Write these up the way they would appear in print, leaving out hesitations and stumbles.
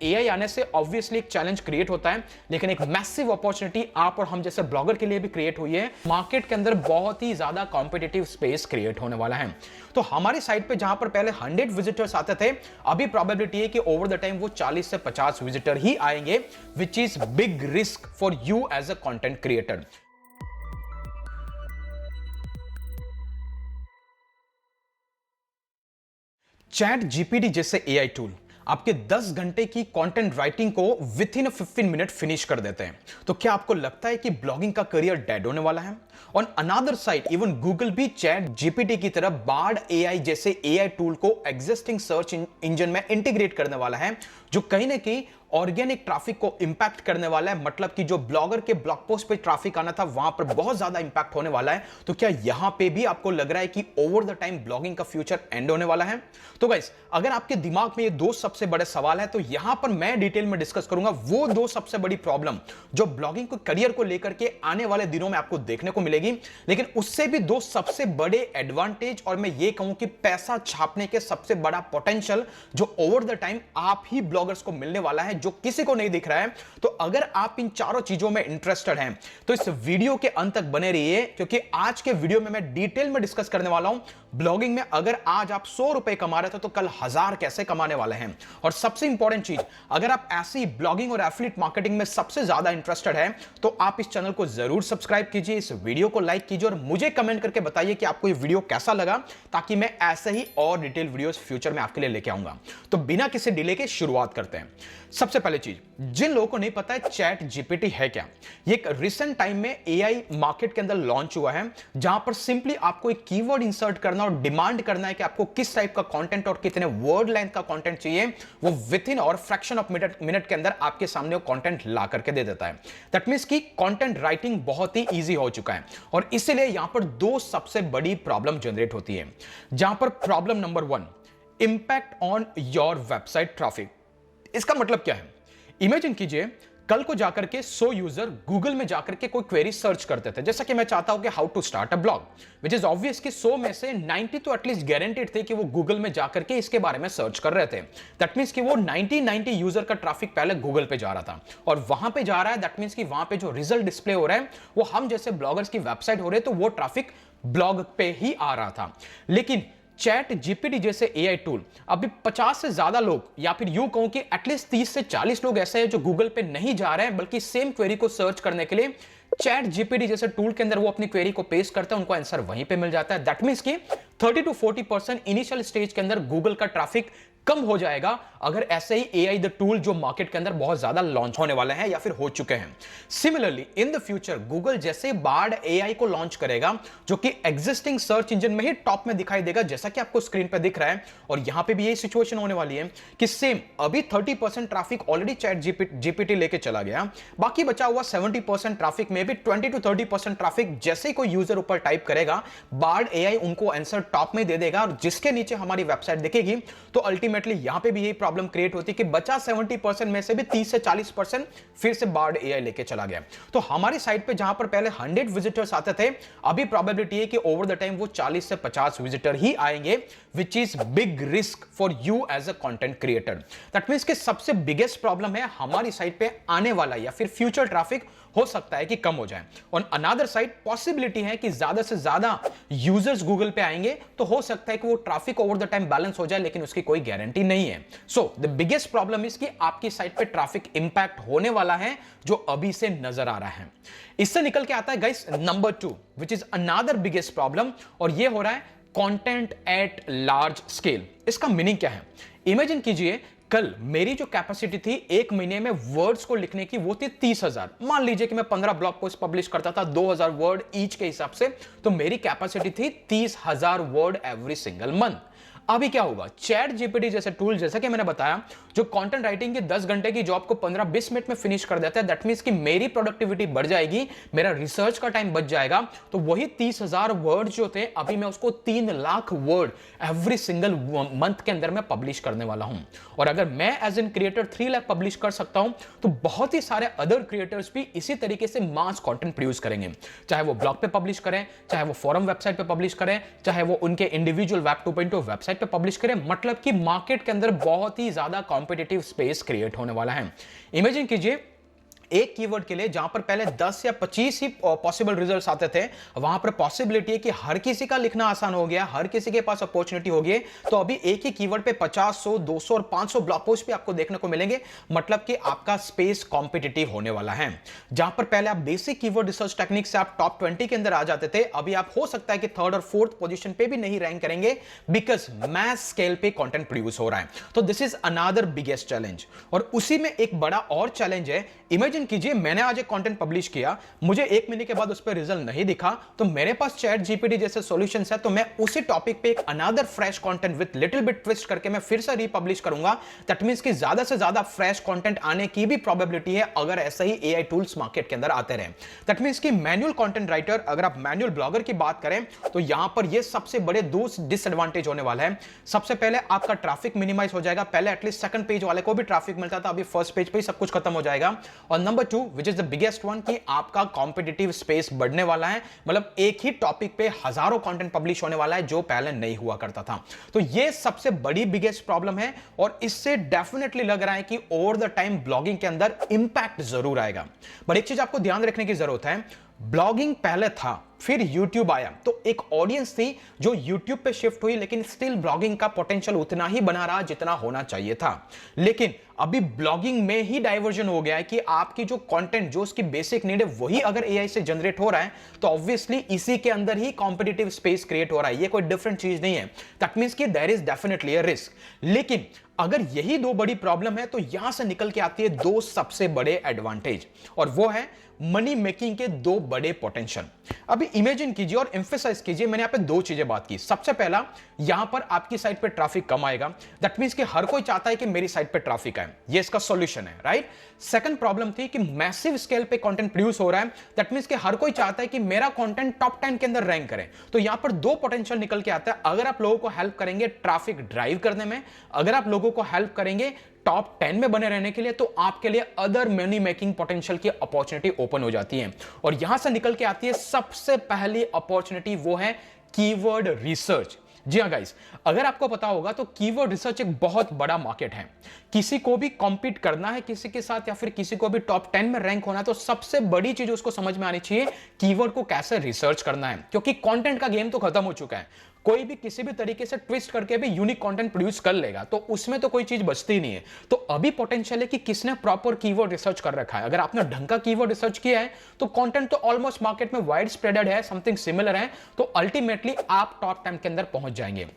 AI आने से obviously एक चैलेंज क्रिएट होता है, लेकिन एक मैसिव अपॉर्चुनिटी आप और हम जैसे ब्लॉगर के लिए भी क्रिएट हुई है। मार्केट के अंदर बहुत ही ज्यादा कॉम्पिटिटिव स्पेस क्रिएट होने वाला है। तो हमारी साइट पे जहां पर पहले 100 विजिटर्स आते थे, अभी प्रोबेबिलिटी है कि ओवर द टाइम वो 40 से 50 विजिटर ही आएंगे, which is big risk for you as a content creator. Chat GPT जैसे एआई टूल आपके 10 घंटे की कंटेंट राइटिंग को विद इन 15 मिनट फिनिश कर देते हैं। तो क्या आपको लगता है कि ब्लॉगिंग का करियर डेड होने वाला है? On another side even Google भी चैट जीपीटी की तरह बार्ड एआई जैसे एआई टूल को एग्जिस्टिंग सर्च इंजन में इंटीग्रेट करने वाला है, जो कहीं ना कहीं ऑर्गेनिक ट्रैफिक को इंपैक्ट करने वाला है। मतलब कि जो ब्लॉगर के ब्लॉग पोस्ट पे ट्रैफिक आना था, वहां पर बहुत ज्यादा इंपैक्ट होने वाला है। तो क्या यहां पे भी आपको लग रहा है कि ओवर द टाइम ब्लॉगिंग का फ्यूचर एंड होने वाला है? तो गाइस, अगर आपके दिमाग में ये दो सबसे बड़े सवाल है, तो यहां पर मैं डिटेल में डिस्कस करूंगा वो दो सबसे बड़ी प्रॉब्लम जो ब्लॉगिंग को करियर को लेकर के आने वाले दिनों में आपको देखने को मिलेगी, लेकिन उससे भी दो सबसे बड़े एडवांटेज, और मैं ये कहूं कि पैसा छापने के सबसे बड़ा पोटेंशियल जो ओवर द टाइम आप ही ब्लॉगर्स को मिलने वाला है, जो किसी को नहीं दिख रहा है। तो अगर आप इन चारों चीजों में इंटरेस्टेड हैं, तो इस वीडियो के अंत तक बने रहिए, क्योंकि आज के वीडियो में मैं डिटेल में डिस्कस करने वाला हूं ब्लॉगिंग में अगर आज आप 100 रुपए कमा रहे थे, तो कल 1000 कैसे कमाने वाले हैं। और सबसे इंपॉर्टेंट चीज, अगर आप ऐसी ब्लॉगिंग और एफिलिएट मार्केटिंग में सबसे ज्यादा इंटरेस्टेड है, तो आप इस चैनल को जरूर सब्सक्राइब कीजिए, इस वीडियो को लाइक कीजिए और मुझे कमेंट करके बताइए कि आपको ये वीडियो कैसा लगा, ताकि मैं ऐसे ही और डिटेल वीडियोस फ्यूचर में आपके लिए लेके आऊंगा। तो बिना किसी डिले के शुरुआत करते हैं। सबसे पहले चीज, जिन लोगों को नहीं पता है चैट जीपीटी है क्या, ये एक रिसेंट टाइम में एआई मार्केट के अंदर लॉन्च हुआ है, जहां पर सिंपली आपको एक कीवर्ड इंसर्ट करना और डिमांड करना है कि आपको किस टाइप का कंटेंट और कितने वर्ड लेंथ का कंटेंट चाहिए, वो विद इन और फ्रैक्शन ऑफ मिनट के अंदर आपके सामने वो कंटेंट ला करके दे देता है। दैट मींस कि कंटेंट राइटिंग बहुत ही इजी हो चुका है, और इसलिए यहां पर दो सबसे बड़ी प्रॉब्लम जनरेट होती है। जहां पर problem number 1, impact on your website traffic. इसका मतलब क्या है? इमेजिन कीजिए, कल को जाकर के 100 यूजर गूगल में जाकर के कोई क्वेरी सर्च करते थे, जैसा कि मैं चाहता हूं कि how to start a blog, which is obvious कि 100 में से 90 तो एटलीस्ट गारंटेड थे कि वो गूगल में जाकर के इसके बारे में सर्च कर रहे थे। दैट मींस कि वो 90 यूजर का ट्रैफिक पहले गूगल पे जा रहा था और वहां पे जा रहा है। दैट मींस कि वहां पे जो रिजल्ट डिस्प्ले हो रहा है वो हम जैसे ब्लॉगर्स की वेबसाइट हो रहे, तो वो ट्रैफिक ब्लॉग पे ही आ रहा था। लेकिन चैट जीपीटी जैसे एआई टूल, अभी 50 से ज्यादा लोग, या फिर यूं कहूं कि एटलीस्ट 30 से 40 लोग ऐसे हैं जो गूगल पे नहीं जा रहे हैं, बल्कि सेम क्वेरी को सर्च करने के लिए चैट जीपीटी जैसे टूल के अंदर वो अपनी क्वेरी को पेस्ट करते हैं, उनको आंसर वहीं पे मिल जाता है। दैट मींस कि 30 to 40% इनिशियल स्टेज के अंदर गूगल का ट्रैफिक कम हो जाएगा, अगर ऐसे ही एआई द टूल जो मार्केट के अंदर बहुत ज्यादा लॉन्च होने वाले हैं या फिर हो चुके हैं। Similarly in the future Google जैसे बार्ड एआई को लॉन्च करेगा, जो कि एग्जिस्टिंग सर्च इंजन में ही टॉप में दिखाई देगा, जैसा कि आपको स्क्रीन पर दिख रहा है। और यहां पे भी यही सिचुएशन होने वाली है कि सेम अभी 30% ट्रैफिक ऑलरेडी चैट जीपीटी लेके चला गया, बाकी बचा हुआ 70% ट्रैफिक में भी 20 to 30% ट्रैफिक जैसे ही कोई यूजर ऊपर टाइप करेगा, बार्ड एआई उनको आंसर टॉप में दे देगा, और जिसके नीचे हमारी वेबसाइट दिखेगी। तो अल्टीमेटली यहां पे भी यही प्रॉब्लम क्रिएट होती है कि बचा 70% में से भी 30 से 40% फिर से बार्ड एआई लेके चला गया। तो हमारी साइट पे जहां पर पहले 100 विजिटर्स आते थे, अभी प्रोबेबिलिटी है कि ओवर द टाइम वो 40 से 50 विजिटर ही आएंगे, which is big risk for you as a content creator. That means कि सबसे बिगेस्ट प्रॉब्लम है हमारी साइट पे आने वाला या फिर फ्यूचर ट्रैफिक हो सकता है कि कम हो जाए। ऑन अनदर साइड पॉसिबिलिटी है कि ज्यादा से ज्यादा यूजर्स गूगल पे आएंगे, तो हो सकता है कि वो traffic over the time balance हो जाए, लेकिन उसकी कोई गारंटी नहीं है। So the biggest problem is कि आपकी साइट पे ट्रैफिक इंपैक्ट होने वाला है, जो अभी से नजर आ रहा है। इससे निकल के आता है guys number 2, which is another biggest problem, और ये हो रहा है कंटेंट एट लार्ज स्केल। इसका मीनिंग क्या है? इमेजिन कीजिए, कल मेरी जो कैपेसिटी थी एक महीने में वर्ड्स को लिखने की, वो थी 30,000। मान लीजिए कि मैं 15 ब्लॉग पोस्ट पब्लिश करता था 2000 वर्ड ईच के हिसाब से, तो मेरी कैपेसिटी थी 30,000 वर्ड एवरी सिंगल मंथ। अभी क्या होगा? चैट जीपीटी जैसे टूल, जैसा कि मैंने बताया, जो कंटेंट राइटिंग की 10 घंटे की जॉब को 15-20 मिनट में फिनिश कर देता है। दैट मींस कि मेरी प्रोडक्टिविटी बढ़ जाएगी, मेरा रिसर्च का टाइम बच जाएगा। तो वही 30,000 वर्ड जो थे, अभी मैं उसको 3 lakh word every single month के अंदर मैं पब्लिश करने वाला हूं। और अगर मैं as an creator 3 lakh publish कर सकता हूं, तो बहुत ही सारे अदर क्रिएटर्स भी इसी तरीके से मास कंटेंट प्रोड्यूस करेंगे, चाहे वो ब्लॉग पे पब्लिश करें, चाहे वो फोरम वेबसाइट पे पब्लिश करें, चाहे वो उनके इंडिविजुअल वेब 2.0 वेबसाइट साइट पे पब्लिश करें, मतलब कि मार्केट के अंदर बहुत ही ज्यादा कॉम्पिटिटिव स्पेस क्रिएट होने वाला है। इमेजिन कीजिए एक कीवर्ड के लिए जहां पर पहले 10 या 25 ही पॉसिबल रिजल्ट्स आते थे, वहां पर पॉसिबिलिटी है कि हर किसी का लिखना आसान हो गया, हर किसी के पास अपॉर्चुनिटी हो गई। तो अभी एक ही कीवर्ड पे 50, 100, 200 और 500 ब्लॉग पोस्ट भी आपको देखने को मिलेंगे, मतलब कि आपका स्पेस कॉम्पिटिटिव होने वाला है। जहां पर पहले आप बेसिक कीवर्ड रिसर्च टेक्निक से आप टॉप 20 के अंदर आ जाते थे, अभी आप हो सकता है कि थर्ड और फोर्थ पोजीशन पे भी नहीं रैंक करेंगे, बिकॉज मैस स्केल पे कंटेंट प्रोड्यूस हो रहा है। तो this is another biggest challenge. और उसी में एक बड़ा और चैलेंज है। इमेजिन कीजिए मैंने आज एक कंटेंट पब्लिश किया, मुझे 1 महीने के बाद उस पर रिजल्ट नहीं दिखा, तो मेरे पास चैट जीपीटी जैसे सॉल्यूशंस है, तो मैं उसी टॉपिक पे एक another fresh content with little bit twist करके मैं फिर से रीपब्लिश करूंगा। दैट मींस कि ज्यादा से ज्यादा फ्रेश कंटेंट आने की भी प्रोबेबिलिटी है अगर ऐसे ही एआई टूल्स मार्केट के अंदर आते रहे। दैट मींस कि मैनुअल कंटेंट राइटर, अगर आप मैनुअल ब्लॉगर की बात करें, तो यहां पर ये सबसे बड़े दो डिसएडवांटेज होने वाला है। सबसे पहले आपका ट्रैफिक मिनिमाइज हो जाएगा। पहले एटलीस्ट सेकंड पेज वाले को भी ट्रैफिक मिलता था, अभी फर्स्ट पेज पे ही सब कुछ खत्म हो जाएगा। और number 2 which is the biggest one, कि आपका कॉम्पिटिटिव स्पेस बढ़ने वाला है, मतलब एक ही टॉपिक पे हजारों कंटेंट पब्लिश होने वाला है जो पहले नहीं हुआ करता था। तो ये सबसे बड़ी बिगेस्ट प्रॉब्लम है और इससे डेफिनेटली लग रहा है कि ओवर द टाइम ब्लॉगिंग के अंदर इंपैक्ट जरूर आएगा। बट एक चीज आपको ध्यान रखने की जरूरत है, ब्लॉगिंग पहले था, फिर YouTube आया, तो एक ऑडियंस थी जो YouTube पे शिफ्ट हुई, लेकिन स्टिल ब्लॉगिंग का पोटेंशियल उतना ही बना रहा जितना होना चाहिए था। लेकिन अभी ब्लॉगिंग में ही डाइवर्जन हो गया है कि आपकी जो कंटेंट, जो उसकी बेसिक नीड है, वही अगर एआई से जनरेट हो रहा है, तो ऑब्वियसली इसी के अंदर ही कॉम्पिटिटिव स्पेस क्रिएट हो रहा है। ये कोई डिफरेंट चीज नहीं है। दैट मींस कि there is definitely a risk. लेकिन अगर यही दो बड़ी प्रॉब्लम है, तो यहां से निकल के आती है दो सबसे बड़े एडवांटेज, और वो है मनी मेकिंग के दो बड़े पोटेंशियल। अभी इमेजिन कीजिए और एम्फेसाइज कीजिए, मैंने यहां पे दो चीजें बात की। सबसे पहला, यहां पर आपकी साइट पे ट्रैफिक कम आएगा। दैट मींस कि हर कोई चाहता है कि मेरी साइट पे ट्रैफिक आए, ये इसका सॉल्यूशन है, राइट। सेकंड प्रॉब्लम थी कि मैसिव स्केल पे कंटेंट प्रोड्यूस हो रहा है। दैट मींस कि हर कोई चाहता है कि मेरा कंटेंट टॉप 10 के अंदर रैंक करे। तो यहां पर दो पोटेंशियल निकल के आता है। अगर आप लोगों को हेल्प करेंगे ट्रैफिक ड्राइव करने में, अगर आप लोगों को हेल्प करेंगे टॉप 10 में बने रहने के लिए, तो आपके लिए अदर मनी मेकिंग पोटेंशियल की अपॉर्चुनिटी ओपन हो जाती है। और यहां से निकल के आती है सबसे पहली अपॉर्चुनिटी, वो है कीवर्ड रिसर्च। जी हां गाइस, अगर आपको पता होगा तो कीवर्ड रिसर्च एक बहुत बड़ा मार्केट है। किसी को भी कॉम्पीट करना है किसी के साथ, या फिर किसी को भी टॉप 10 में रैंक होना है, तो सबसे बड़ी चीज उसको समझ में आनी चाहिए कीवर्ड को कैसे रिसर्च करना है। क्योंकि कंटेंट का गेम तो खत्म हो चुका है, कोई भी किसी भी तरीके से ट्विस्ट करके भी यूनिक कंटेंट प्रोड्यूस कर लेगा, तो उसमें तो कोई चीज बचती नहीं है। तो अभी पोटेंशियल है कि किसने प्रॉपर कीवर्ड रिसर्च कर रखा है। अगर आपने ढंग का कीवर्ड रिसर्च किया है, तो कंटेंट तो ऑलमोस्ट मार्केट में वाइड स्प्रेडेड है, समथिंग सिमिलर है, तो अल्टीमेटली आप टॉप 10 के अंदर पहुंच जाएंगे।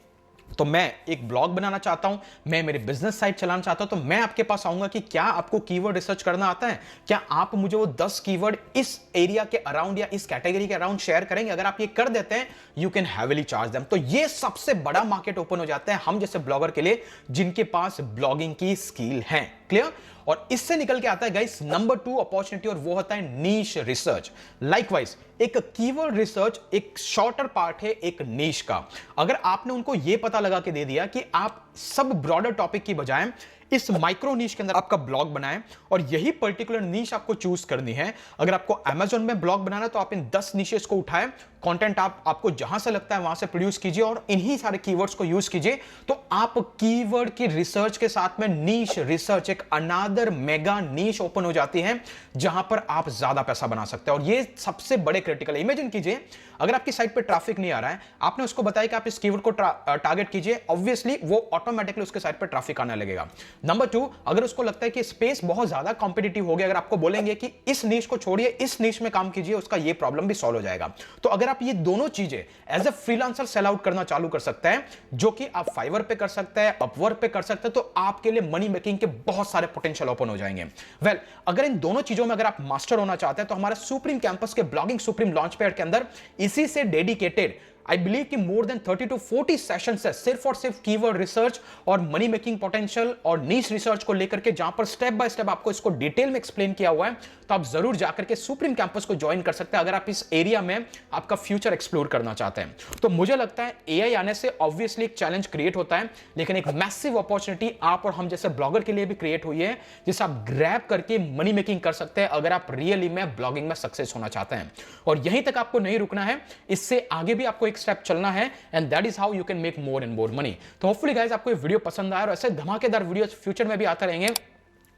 तो मैं एक ब्लॉग बनाना चाहता हूं, मैं मेरी बिजनेस साइट चलाना चाहता हूं, तो मैं आपके पास आऊंगा कि क्या आपको कीवर्ड रिसर्च करना आता है, क्या आप मुझे वो 10 कीवर्ड इस एरिया के अराउंड या इस कैटेगरी के अराउंड शेयर करेंगे। अगर आप ये कर देते हैं, you can heavily charge them. तो ये सबसे बड़ा मार्केट ओपन हो जाता है हम जैसे ब्लॉगर के लिए, जिनके पास ब्लॉगिंग की स्किल है। क्लियर। और इससे निकल के आता है गाइस नंबर 2 अपॉर्चुनिटी, और वो होता है नीश रिसर्च। लाइकवाइज एक कीवर्ड रिसर्च एक शॉर्टर पार्ट है एक नीश का। अगर आपने उनको यह पता लगा के दे दिया कि आप सब ब्रॉडर टॉपिक की बजाय इस माइक्रो नीश के अंदर आपका ब्लॉग बनाएं, और यही पर्टिकुलर नीश आपको चूज करनी है। अगर आपको अमेज़न में ब्लॉग बनाना है, तो आप इन 10 नीशेस को उठाएं, कंटेंट आपको जहां से लगता है वहां से प्रोड्यूस कीजिए, और इन्हीं सारे कीवर्ड्स को यूज कीजिए। तो आप कीवर्ड की रिसर्च के साथ में नीश रिसर्च, एक अनादर मेगा नीश ओपन हो जाती है, जहां पर आप ज्यादा पैसा बना सकते हैं। और ये सबसे बड़े क्रिटिकल है। इमेजिन कीजिए अगर आपकी साइट पे ट्रैफिक नहीं आ रहा है, आपने उसको बताया कि आप इस कीवर्ड को टारगेट कीजिए, ऑब्वियसली वो ऑटोमेटिकली उसके साइट पे ट्रैफिक आने लगेगा। नंबर 2, अगर उसको लगता है कि स्पेस बहुत ज्यादा कॉम्पिटिटिव हो गया, अगर आपको बोलेंगे कि इस नीश को छोड़िए, इस नीश में काम कीजिए, उसका ये प्रॉब्लम भी सॉल्व हो जाएगा। तो अगर आप ये दोनों चीजें as a freelancer sell out करना चालू कर सकते हैं, जो कि आप फाइवर पे कर सकते हैं, अपवर्क पे कर सकते हैं, तो आपके लिए मनी मेकिंग के बहुत सारे पोटेंशियल ओपन हो जाएंगे। वेल, अगर इन दोनों चीजों में अगर आप मास्टर होना चाहते हैं, तो हमारे सुप्रीम कैंपस के ब्लॉगिंग सुप्रीम लॉन्च पैड के अंदर इसी से डेडिकेटेड आई बिलीव कि मोर देन 30 to 40 सेशंस है सिर्फ और सिर्फ कीवर्ड रिसर्च और मनी मेकिंग पोटेंशियल और नीश रिसर्च को लेकर के, जहां पर स्टेप बाय स्टेप आपको इसको डिटेल में एक्सप्लेन किया हुआ है। तो आप जरूर जाकर के सुप्रीम कैंपस को ज्वाइन कर सकते हैं अगर आप इस एरिया में आपका फ्यूचर एक्सप्लोर करना चाहते हैं। तो मुझे लगता है एआई आने से ऑब्वियसली एक चैलेंज क्रिएट होता है, लेकिन एक मैसिव अपॉर्चुनिटी आप और हम जैसे ब्लॉगर के लिए भी क्रिएट हुई है, जिसे आप ग्रैब करके मनी मेकिंग कर सकते हैं अगर आप रियली में ब्लॉगिंग में सक्सेस होना चाहते हैं। और यहीं तक आपको नहीं रुकना है, इससे आगे भी आपको एक नेक्स्ट स्टेप चलना है, and that is how you can make more and more money. तो होपफुली गाइस आपको ये वीडियो पसंद आया और ऐसे धमाकेदार वीडियो फ्यूचर में भी आते रहेंगे।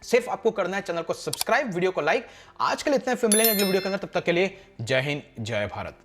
सिर्फ आपको करना है चैनल को सब्सक्राइब, वीडियो को लाइक। आज के लिए इतने फिर मिलेंगे अगले वीडियो के अंदर, तब तक के लिए जय हिंद, जय भारत।